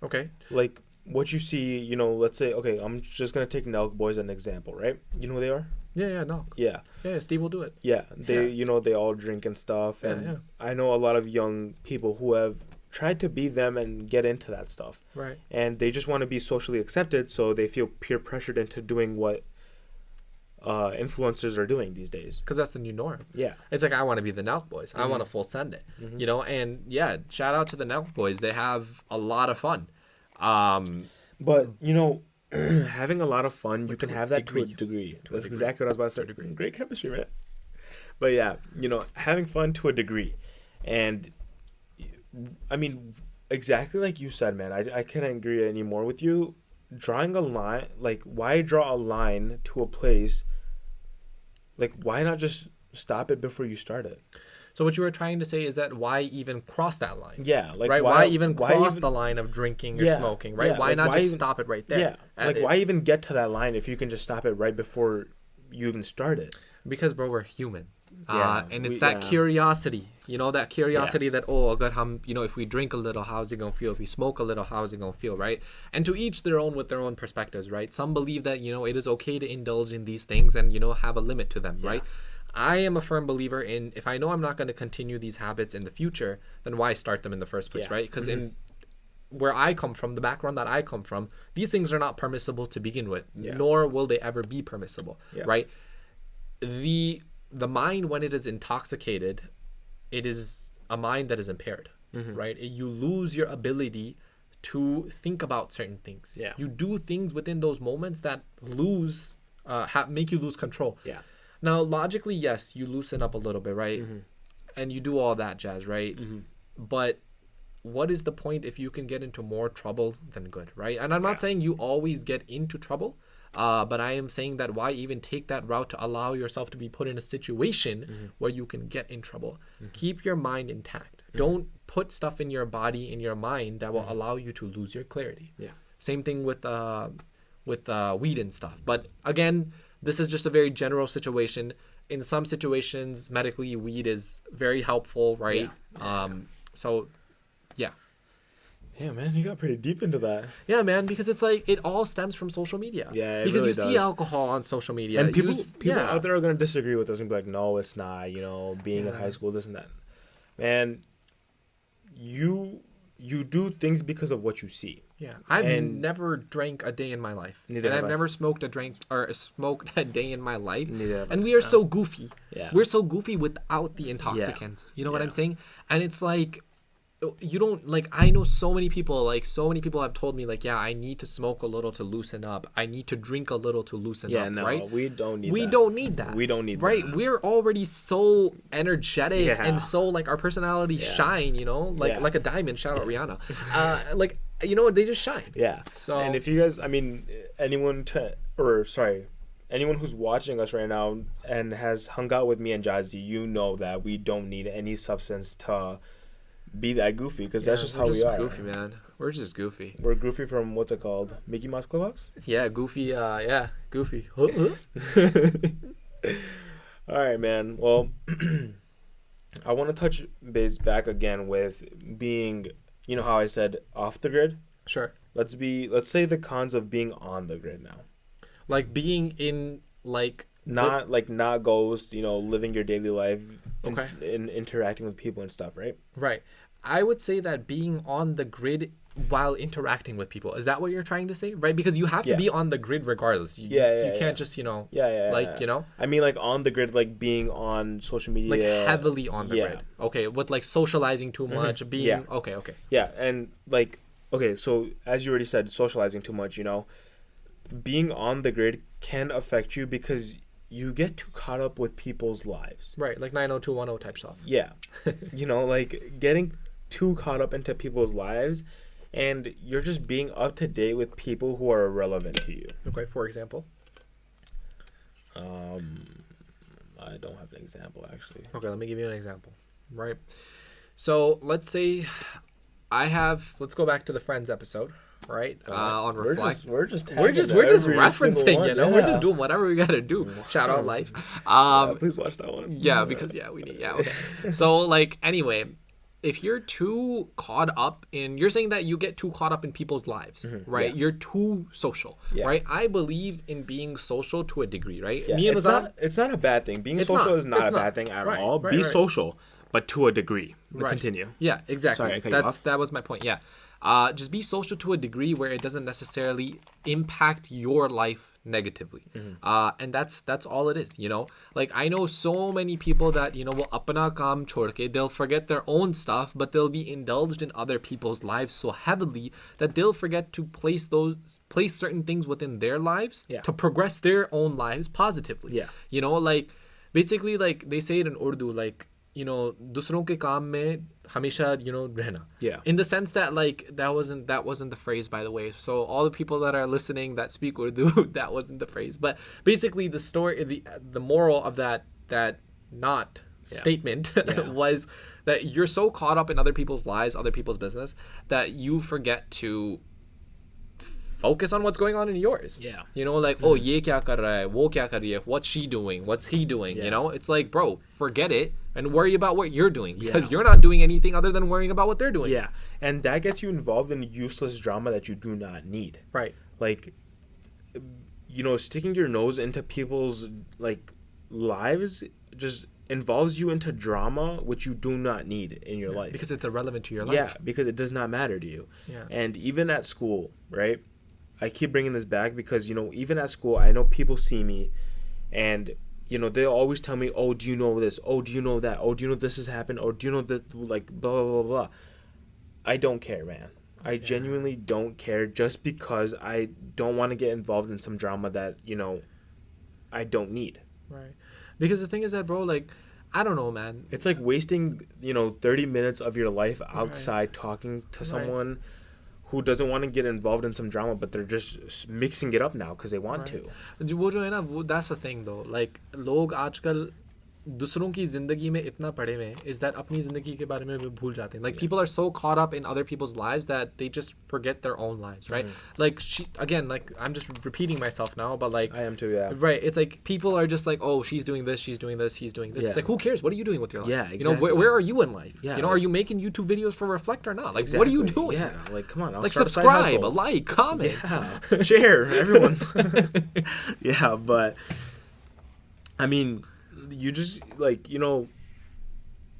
okay. Like, what you see, you know, let's say, okay, I'm just going to take Nelk Boys as an example, right? You know who they are? Yeah, no. Yeah. Yeah, Steve will do it. Yeah, they, Yeah. you know, they all drink and stuff, Yeah, and yeah. I know a lot of young people who have tried to be them and get into that stuff, Right. and they just want to be socially accepted, so they feel peer pressured into doing what influencers are doing these days. Because that's the new norm. Yeah, It's like, I want to be the Nelk Boys. I want to full send it. You know, and yeah, shout out to the Nelk Boys. They have a lot of fun. but you know, having a lot of fun, you can to a have that degree. to a degree. To a That's degree. exactly what I was about to say. To a degree. Great chemistry, man. But yeah, you know, having fun to a degree, and I mean, exactly like you said, man. I couldn't agree any more with you. Drawing a line, like, why draw a line to a place? Like, why not just stop it before you start it? So what you were trying to say is that why even cross that line? Yeah, like, Right? Why even cross even- the line of drinking or Yeah, smoking, right? yeah, Why like, not why just even- stop it right there? Yeah, like, why even get to that line if you can just stop it right before you even start it? Because, bro, we're human. Yeah, And it's we- that yeah. curiosity, you know, that curiosity that, oh, God, you know, if we drink a little, how's it going to feel? If we smoke a little, how's it going to feel, right? And to each their own with their own perspectives, right? Some believe that, you know, it is okay to indulge in these things and, you know, have a limit to them, right? I am a firm believer in, if I know I'm not going to continue these habits in the future, then why start them in the first place, Yeah. right? Because in where I come from, the background that I come from, these things are not permissible to begin with, Yeah. nor will they ever be permissible, Yeah. right? the mind, when it is intoxicated, it is a mind that is impaired, right? You lose your ability to think about certain things. Yeah. You do things within those moments that make you lose control. Yeah. Now, logically, yes, you loosen up a little bit, right? And you do all that jazz, right? But what is the point if you can get into more trouble than good, right? And I'm not saying you always get into trouble, but I am saying that why even take that route to allow yourself to be put in a situation where you can get in trouble? Keep your mind intact. Don't put stuff in your body, in your mind, that will allow you to lose your clarity. Yeah. Same thing with weed and stuff. But again, this is just a very general situation. In some situations, medically, weed is very helpful, right? So, yeah. Yeah, man, you got pretty deep into that. Yeah, man, because it's like it all stems from social media. Yeah, it because really you see does. alcohol on social media, And people out there are going to disagree with us and be like, no, it's not, being in high school, this and that. Man, you do things because of what you see. Yeah, I've never drank a day in my life, and I've never smoked a day in my life. And we are so goofy. Yeah, we're so goofy without the intoxicants. You know what I'm saying? And it's like, you don't like. I know so many people. Like so many people have told me, like, yeah, I need to smoke a little to loosen up. I need to drink a little to loosen up. Yeah, no, right? we don't need. We don't need that. We don't need right? that. We're already so energetic and so like our personalities shine. Like a diamond. Shout out Rihanna. They just shine. Yeah. So, and if you guys, anyone who's watching us right now and has hung out with me and Jazzy, you know that we don't need any substance to be that goofy, because that's just how we are. Goofy, man. We're just goofy. We're goofy from, what's it called, Mickey Mouse Clubhouse? Yeah, goofy. Goofy. All right, man. Well, I want to touch base back again with being, how I said off the grid. Sure. Let's say the cons of being on the grid now. Like being in not ghost, living your daily life. Okay. And interacting with people and stuff, right? Right. I would say that being on the grid while interacting with people, is that what you're trying to say? Right? Because you have to be on the grid regardless. You can't just, I mean, like on the grid, like being on social media. Like heavily on the grid. Okay. With like socializing too much, being, okay. Yeah. And like, okay, so as you already said, socializing too much, being on the grid can affect you because you get too caught up with people's lives. Right, like 90210 type stuff. Yeah. Like getting too caught up into people's lives, and you're just being up to date with people who are irrelevant to you. Okay, for example? I don't have an example, actually. Okay, let me give you an example, right? So let's say let's go back to the Friends episode, right? On Reflect. We're just referencing, we're just doing whatever we gotta do. Shout out Life. Please watch that one. Yeah, because we need. Yeah, okay. So anyway, if you're too caught up you're saying that you get too caught up in people's lives, right? Yeah. You're too social, right? I believe in being social to a degree, right? Yeah. It's not a bad thing. Being social is not a bad thing at all. Be social, but to a degree. Continue. Yeah, exactly. Sorry, that was my point. Yeah. Just be social to a degree where it doesn't necessarily impact your life negatively. And that's all it is, Like I know so many people that, will apna kaam chhod ke, they'll forget their own stuff, but they'll be indulged in other people's lives so heavily that they'll forget to place certain things within their lives to progress their own lives positively. Yeah. Like basically like they say it in Urdu, like, दूसरों के काम में हमेशा रहना. Yeah. In the sense that like that wasn't the phrase, by the way. So all the people that are listening that speak Urdu, that wasn't the phrase. But basically the story, the moral of that statement was that you're so caught up in other people's lives, other people's business, that you forget to focus on what's going on in yours. Yeah. Oh, ye kya kar raha hai, wo kya kar rahi hai, what's she doing, what's he doing, It's like, bro, forget it and worry about what you're doing, because you're not doing anything other than worrying about what they're doing. Yeah. And that gets you involved in useless drama that you do not need. Right. Like, sticking your nose into people's lives just involves you into drama which you do not need in your life. Because it's irrelevant to your life. Yeah, because it does not matter to you. Yeah. And even at school, right? I keep bringing this back because, even at school, I know people see me, and they always tell me, oh, do you know this? Oh, do you know that? Oh, do you know this has happened? Or do you know that, like, blah, blah, blah, blah. I don't care, man. I genuinely don't care, just because I don't want to get involved in some drama that, I don't need. Right. Because the thing is that, bro, like, I don't know, man. It's like wasting, 30 minutes of your life outside talking to someone who doesn't want to get involved in some drama, but they're just mixing it up now because they want to. वो जो है ना, that's the thing though. Like, लोग आजकल दूसरों की जिंदगी में इतना पड़े हुए हैं is that अपनी जिंदगी के बारे में भी भूल जाते हैं. Like, people are so caught up in other people's lives that they just forget their own lives, right? Like, again, like, I'm just repeating myself now, but like, I am too, yeah. Right. It's like people are just like, oh, she's doing this, she's doing this, he's doing this. Yeah. It's like, who cares? What are you doing with your life? Yeah, exactly. Where are you in life? Yeah, are you making YouTube videos for Reflect or not? Like, exactly. what are you doing? Yeah, like, come on. Like, subscribe, like, comment. Yeah. Share, everyone. Yeah, but I mean, you just, like,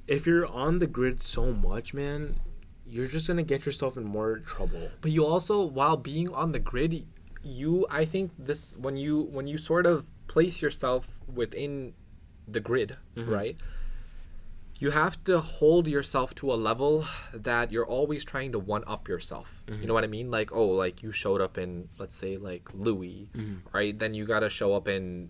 if you're on the grid so much, man, you're just gonna get yourself in more trouble. But you also, while being on the grid, I think this, when you sort of place yourself within the grid, right, you have to hold yourself to a level that you're always trying to one up yourself. You know what I mean? Like, oh, like, you showed up in, let's say, like, Louis, right? Then you gotta show up in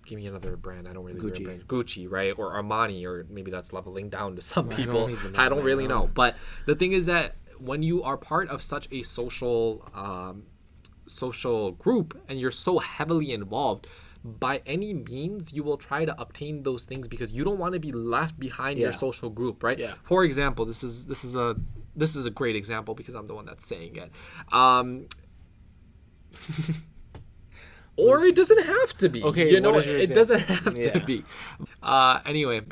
give me another brand. I don't really Gucci. wear brands. Gucci, right? Or Armani, or maybe that's leveling down to some people. I don't really know. But the thing is that when you are part of such a social group and you're so heavily involved, by any means you will try to obtain those things because you don't want to be left behind your social group, right? Yeah. For example, this is a great example because I'm the one that's saying it. Or it doesn't have to be. Okay, it doesn't have to be. Anyway,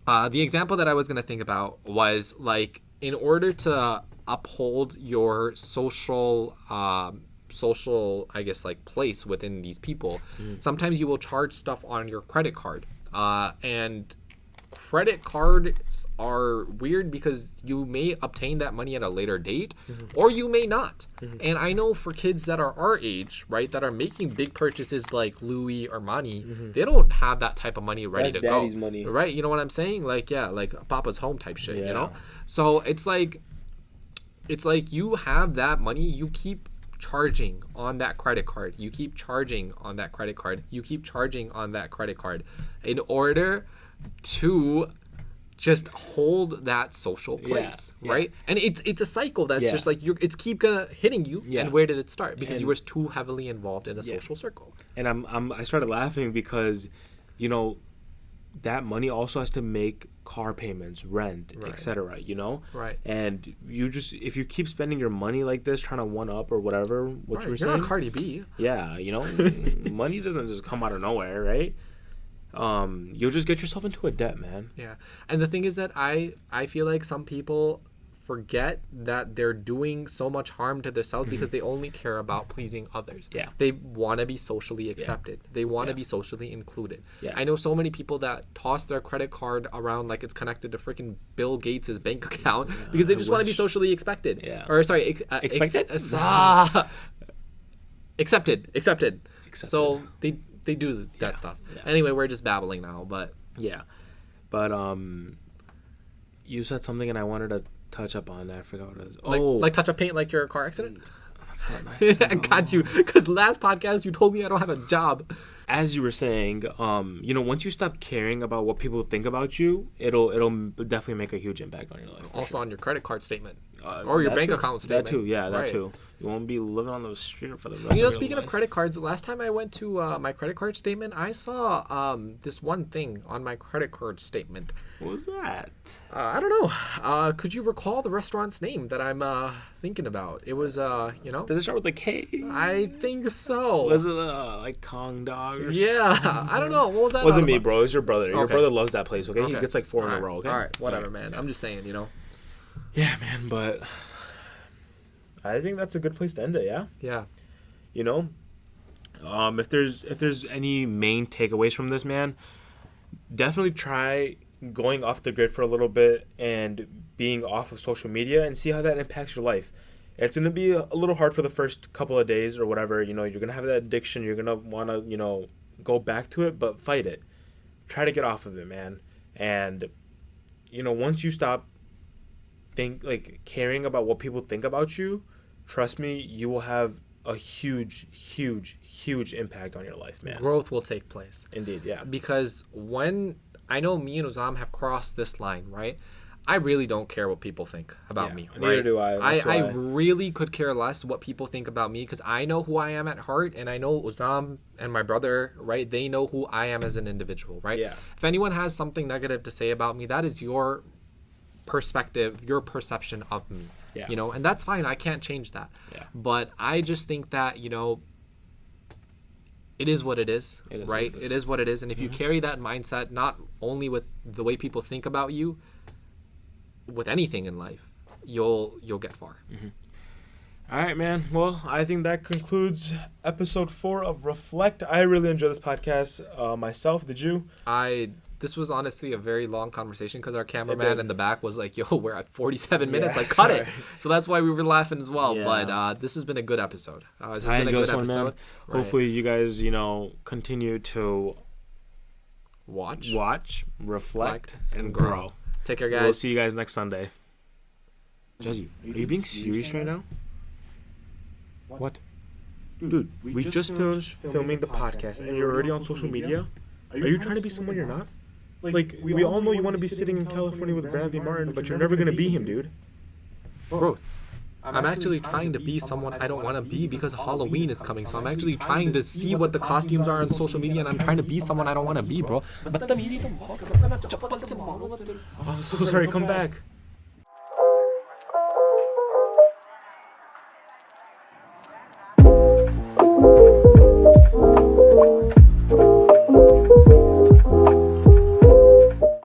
the example that I was going to think about was, like, in order to uphold your social, I guess, like, place within these people, sometimes you will charge stuff on your credit card. And credit cards are weird because you may obtain that money at a later date or you may not. And I know for kids that are our age, right, that are making big purchases like Louis or Armani, they don't have that type of money ready to go. Daddy's money. Right? You know what I'm saying? Like, yeah, like Papa's home type shit, So it's like you have that money, you keep charging on that credit card. You keep charging on that credit card. You keep charging on that credit card in order to just hold that social place, right? And it's a cycle that's just like it's keep gonna hitting you. And where did it start? Because you were too heavily involved in a social circle. And I started laughing because, that money also has to make car payments, rent, etc. Right. And if you keep spending your money like this, trying to one up or whatever, what you were saying. You're not Cardi B. Yeah, money doesn't just come out of nowhere, right? You'll just get yourself into a debt, man. Yeah. And the thing is that I feel like some people forget that they're doing so much harm to themselves because they only care about pleasing others. Yeah. They want to be socially accepted. They want to be socially included. Yeah. I know so many people that toss their credit card around like it's connected to freaking Bill Gates' bank account because they just want to be socially expected. Yeah. Or sorry, expected. Accepted. So they do that stuff. Yeah. Anyway, we're just babbling now, but but you said something and I wanted to touch up on that. I forgot what it is. Like touch up paint, like your car accident. That's not nice. I got you because last podcast you told me I don't have a job. As you were saying, once you stop caring about what people think about you, it'll definitely make a huge impact on your life. Also on your credit card statement or your bank account statement. That too, that too. You won't be living on the street for the rest of your life. Speaking of credit cards, the last time I went to my credit card statement, I saw this one thing on my credit card statement. What was that? I don't know. Could you recall the restaurant's name that I'm thinking about? It was, Did it start with a K? I think so. Was it like Kong Dog? Yeah, I don't know. What was that? Wasn't me, bro. It was your brother. Your brother loves that place. Okay, he gets like 4 in a row. Okay, all right, whatever, man. I'm just saying, Yeah, man, but I think that's a good place to end it. Yeah. Yeah. If there's any main takeaways from this, man, definitely try going off the grid for a little bit and being off of social media and see how that impacts your life. It's going to be a little hard for the first couple of days or whatever. You're going to have that addiction. You're going to want to, go back to it, but fight it. Try to get off of it, man. And once you stop caring about what people think about you, trust me, you will have a huge, huge, huge impact on your life, man. Growth will take place. Indeed, yeah. Because when I know me and Uzam have crossed this line, right? I really don't care what people think about me. Neither right? do I. I really could care less what people think about me because I know who I am at heart, and I know Uzam and my brother, right? They know who I am as an individual, right? Yeah. If anyone has something negative to say about me, that is your perspective, your perception of me. Yeah. And that's fine. I can't change that. Yeah. But I just think that, it is what it is, right? It is what it is. And if you carry that mindset, not only with the way people think about you, with anything in life, you'll get far. All right, man. Well, I think that concludes episode 4 of Reflect. I really enjoyed this podcast myself. Did you? This was honestly a very long conversation because our cameraman in the back was like, yo, we're at 47 minutes. Like, cut it. So that's why we were laughing as well. Yeah. But this has been a good episode. This has been a good episode. Man. Right. Hopefully you guys, continue to watch, reflect, and grow. Take care, guys. We'll see you guys next Sunday. Jesse, are you being serious right now? What? Dude, we just finished filming the podcast and you're already on social media? Are you trying to be someone you're not? Like, we all know you want to be sitting in California with Bradley Martyn, but you're never going to be him, dude. Bro, I'm actually trying to be someone I don't want to be because Halloween is coming. So I'm actually trying to see what the costumes are on social media, and I'm trying to be someone I don't want to be, bro. Oh, so sorry, come back.